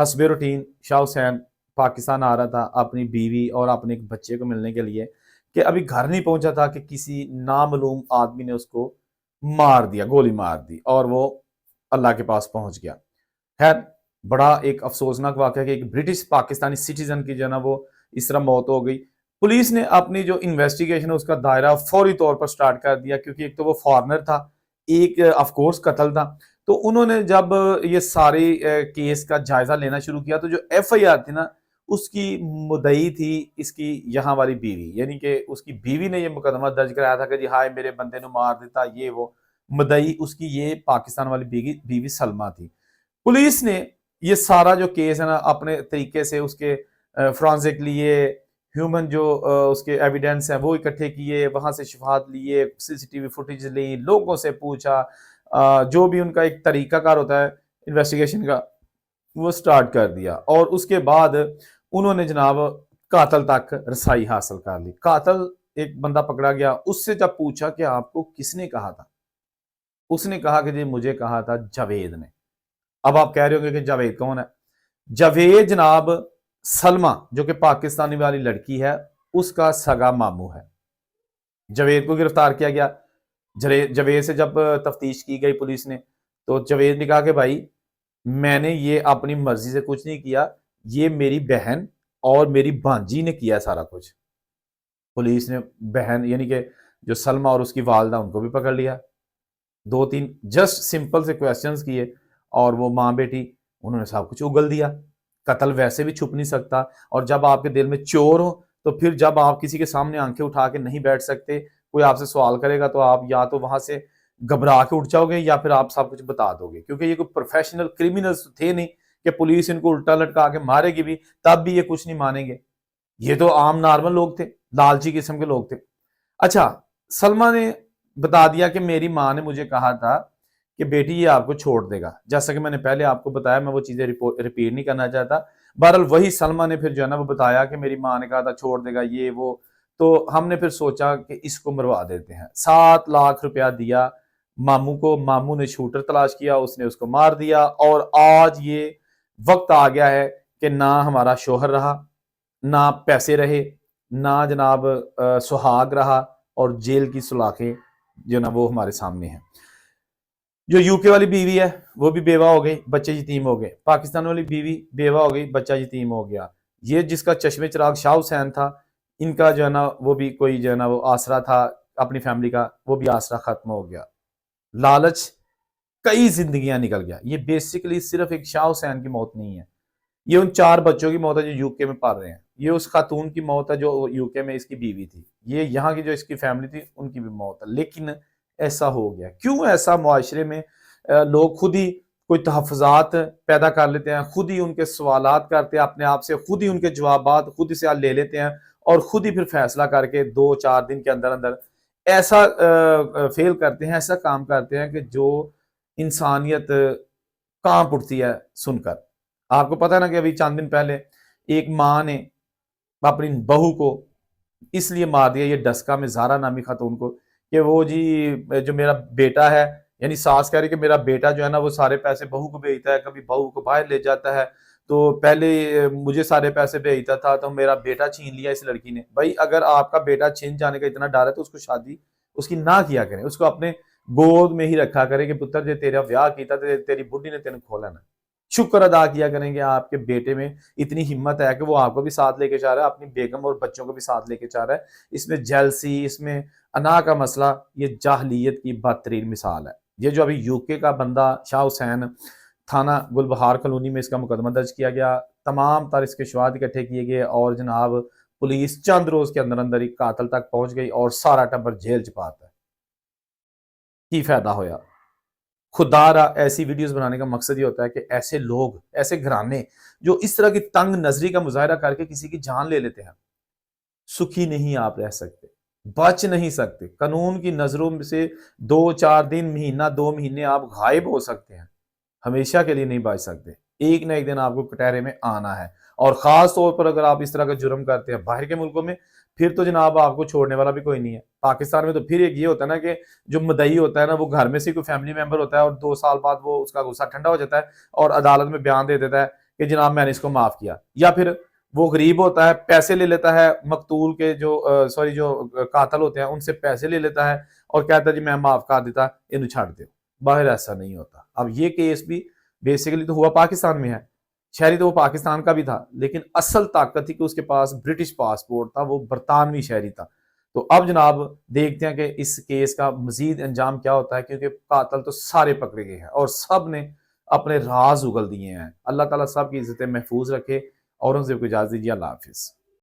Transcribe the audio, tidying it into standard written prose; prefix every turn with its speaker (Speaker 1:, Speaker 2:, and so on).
Speaker 1: حسب روٹین شاہ حسین پاکستان آ رہا تھا اپنی بیوی اور اپنے ایک بچے کو ملنے کے لیے کہ ابھی گھر نہیں پہنچا تھا کہ کسی نامعلوم آدمی نے اس کو مار دیا، گولی مار دی اور وہ اللہ کے پاس پہنچ گیا۔ خیر بڑا ایک افسوسناک واقعہ کہ ایک برٹش پاکستانی سٹیزن کی جو ہے نا وہ اس طرح موت ہو گئی۔ پولیس نے اپنی جو انویسٹیگیشن اس کا دائرہ فوری طور پر سٹارٹ کر دیا، کیونکہ ایک تو وہ فارنر تھا، ایک آف کورس قتل تھا۔ تو انہوں نے جب یہ ساری کیس کا جائزہ لینا شروع کیا تو جو ایف آئی آر تھی نا اس کی مدعی تھی اس کی یہاں والی بیوی، یعنی کہ اس کی بیوی نے یہ مقدمہ درج کرایا تھا کہ جی ہائے میرے بندے نے مار دیتا، یہ وہ مدعی اس کی یہ پاکستان والی بیوی سلمہ تھی۔ پولیس نے یہ سارا جو کیس ہے نا اپنے طریقے سے اس کے فرانزک لیے، ہیومن جو اس کے ایویڈنس ہیں وہ اکٹھے کیے، وہاں سے شواہد لیے، سی سی ٹی وی فوٹیج لی، لوگوں سے پوچھا، جو بھی ان کا ایک طریقہ کار ہوتا ہے انویسٹیگیشن کا وہ سٹارٹ کر دیا، اور اس کے بعد انہوں نے جناب قاتل تک رسائی حاصل کر لی۔ قاتل ایک بندہ پکڑا گیا، اس سے جب پوچھا کہ آپ کو کس نے کہا تھا، اس نے کہا کہ جی مجھے کہا تھا جاوید نے۔ اب آپ کہہ رہے ہوں گے کہ جاوید کون ہے؟ جاوید جناب سلمہ جو کہ پاکستانی والی لڑکی ہے اس کا سگا ماموں ہے۔ جاوید کو گرفتار کیا گیا۔ جاوید سے جب تفتیش کی گئی پولیس نے تو جاوید نے کہا کہ بھائی میں نے یہ اپنی مرضی سے کچھ نہیں کیا، یہ میری بہن اور میری بھانجی نے کیا سارا کچھ۔ پولیس نے بہن یعنی کہ جو سلمہ اور اس کی والدہ ان کو بھی پکڑ لیا، 2-3 جسٹ سمپل سے کویسچنز کیے اور وہ ماں بیٹی انہوں نے سب کچھ اگل دیا۔ قتل ویسے بھی چھپ نہیں سکتا، اور جب آپ کے دل میں چور ہو تو پھر جب آپ کسی کے سامنے آنکھیں اٹھا کے نہیں بیٹھ سکتے، کوئی آپ سے سوال کرے گا تو آپ یا تو وہاں سے گھبرا کے اٹھ جاؤ گے یا پھر آپ سب کچھ بتا دو گے، کیونکہ یہ کوئی پروفیشنل کریمنلز تھے نہیں کہ پولیس ان کو الٹا لٹکا کے مارے گی بھی تب بھی یہ کچھ نہیں مانیں گے۔ یہ تو عام نارمل لوگ تھے، لالچی قسم کے لوگ تھے۔ اچھا سلمہ نے بتا دیا کہ میری ماں نے مجھے کہا تھا کہ بیٹی یہ آپ کو چھوڑ دے گا، جیسا کہ میں نے پہلے آپ کو بتایا، میں وہ چیزیں ریپیٹ نہیں کرنا چاہتا۔ بہرحال وہی سلمہ نے پھر جو ہے نا وہ بتایا کہ میری ماں نے کہا تھا چھوڑ دے گا یہ وہ، تو ہم نے پھر سوچا کہ اس کو مروا دیتے ہیں۔ 7 لاکھ روپیہ دیا ماموں کو، ماموں نے شوٹر تلاش کیا، اس نے اس کو مار دیا، اور آج یہ وقت آ گیا ہے کہ نہ ہمارا شوہر رہا، نہ پیسے رہے، نہ جناب سہاگ رہا، اور جیل کی سلاخیں جو نا وہ ہمارے سامنے ہیں۔ جو یو کے والی بیوی ہے وہ بھی بیوہ ہو گئی، بچے یتیم ہو گئے۔ پاکستان والی بیوی بیوہ ہو گئی، بچہ یتیم ہو گیا۔ یہ جس کا چشم چراغ شاہ حسین تھا، ان کا جو ہے نا وہ بھی کوئی جو ہے نا وہ آسرا تھا اپنی فیملی کا، وہ بھی آسرا ختم ہو گیا۔ لالچ کئی زندگیاں نکل گیا۔ یہ بیسیکلی صرف ایک شاہ حسین کی موت نہیں ہے، یہ ان 4 بچوں کی موت ہے جو یو کے میں پڑھ رہے ہیں، یہ اس خاتون کی موت ہے جو یو کے میں اس کی بیوی تھی، یہ یہاں کی جو اس کی فیملی تھی ان کی بھی موت ہے۔ لیکن ایسا ہو گیا کیوں؟ ایسا معاشرے میں لوگ خود ہی کوئی تحفظات پیدا کر لیتے ہیں، خود ہی ان کے سوالات کرتے ہیں اپنے آپ سے، خود ہی ان کے جوابات خود ہی سے لے لیتے ہیں، اور خود ہی پھر فیصلہ کر کے 2-4 دن کے اندر اندر ایسا فیل کرتے ہیں، ایسا کام کرتے ہیں کہ جو انسانیت کانپ اٹھتی ہے سن کر۔ آپ کو پتہ ہے نا کہ ابھی چند دن پہلے ایک ماں نے اپنی بہو کو اس لیے مار دیا، یہ ڈسکا میں زہرا نامی خاتون کو، کہ وہ جی جو میرا بیٹا ہے، یعنی ساس کہہ رہی کہ میرا بیٹا جو ہے نا وہ سارے پیسے بہو کو بھیجتا ہے، کبھی بہو کو باہر لے جاتا ہے، تو پہلے مجھے سارے پیسے بھیجتا تھا تو میرا بیٹا چھین لیا اس لڑکی نے۔ بھائی اگر آپ کا بیٹا چھین جانے کا اتنا ڈر ہے تو اس کو شادی اس کی نہ کیا کریں، اس کو اپنے گود میں ہی رکھا کریں کہ پتر جی تیرا بیاہ کیتا تیری بڈھی نے تینوں کھولا نا۔ شکر ادا کیا کریں کہ آپ کے بیٹے میں اتنی ہمت ہے کہ وہ آپ کو بھی ساتھ لے کے چاہ رہا ہے، اپنی بیگم اور بچوں کو بھی ساتھ لے کے چاہ رہا ہے۔ اس میں جیلسی، اس میں انا کا مسئلہ، یہ جاہلیت کی بدترین مثال ہے۔ یہ جو ابھی یو کے کا بندہ شاہ حسین، تھانہ گلبہار کالونی میں اس کا مقدمہ درج کیا گیا، تمام تر اس کے شواہد اکٹھے کیے گئے، اور جناب پولیس چند روز کے اندر اندر ہی قاتل تک پہنچ گئی اور سارا ٹبر جیل چپاتا ہے۔ کی فائدہ ہویا؟ خدا را ایسی ویڈیوز بنانے کا مقصد یہ ہوتا ہے کہ ایسے لوگ، ایسے گھرانے جو اس طرح کی تنگ نظری کا مظاہرہ کر کے کسی کی جان لے لیتے ہیں، سکھی نہیں آپ رہ سکتے، بچ نہیں سکتے۔ قانون کی نظروں سے 2-4 دن، مہینہ 2 مہینے آپ غائب ہو سکتے ہیں، ہمیشہ کے لیے نہیں بچ سکتے۔ ایک نہ ایک دن آپ کو کٹہرے میں آنا ہے، اور خاص طور پر اگر آپ اس طرح کا جرم کرتے ہیں باہر کے ملکوں میں، پھر تو جناب آپ کو چھوڑنے والا بھی کوئی نہیں ہے۔ پاکستان میں تو پھر ایک یہ ہوتا ہے نا کہ جو مدعی ہوتا ہے نا وہ گھر میں سے کوئی فیملی ممبر ہوتا ہے، اور 2 سال بعد وہ اس کا غصہ ٹھنڈا ہو جاتا ہے اور عدالت میں بیان دے دیتا ہے کہ جناب میں نے اس کو معاف کیا، یا پھر وہ غریب ہوتا ہے، پیسے لے لیتا ہے مقتول کے جو قاتل ہوتے ہیں ان سے پیسے لے لیتا ہے اور کہتا ہے جی میں معاف کر دیتا، انہوں چھاڑ دو۔ باہر ایسا نہیں ہوتا۔ اب یہ کیس بھی بیسیکلی تو ہوا پاکستان میں ہے، شہری تو وہ پاکستان کا بھی تھا، لیکن اصل طاقت تھی کہ اس کے پاس برٹش پاسپورٹ تھا، وہ برطانوی شہری تھا۔ تو اب جناب دیکھتے ہیں کہ اس کیس کا مزید انجام کیا ہوتا ہے، کیونکہ قاتل تو سارے پکڑے گئے ہیں اور سب نے اپنے راز اگل دیے ہیں۔ اللہ تعالیٰ سب کی عزتیں محفوظ رکھے۔ اورنگزیب کو اجازت دیجیے، اللہ حافظ۔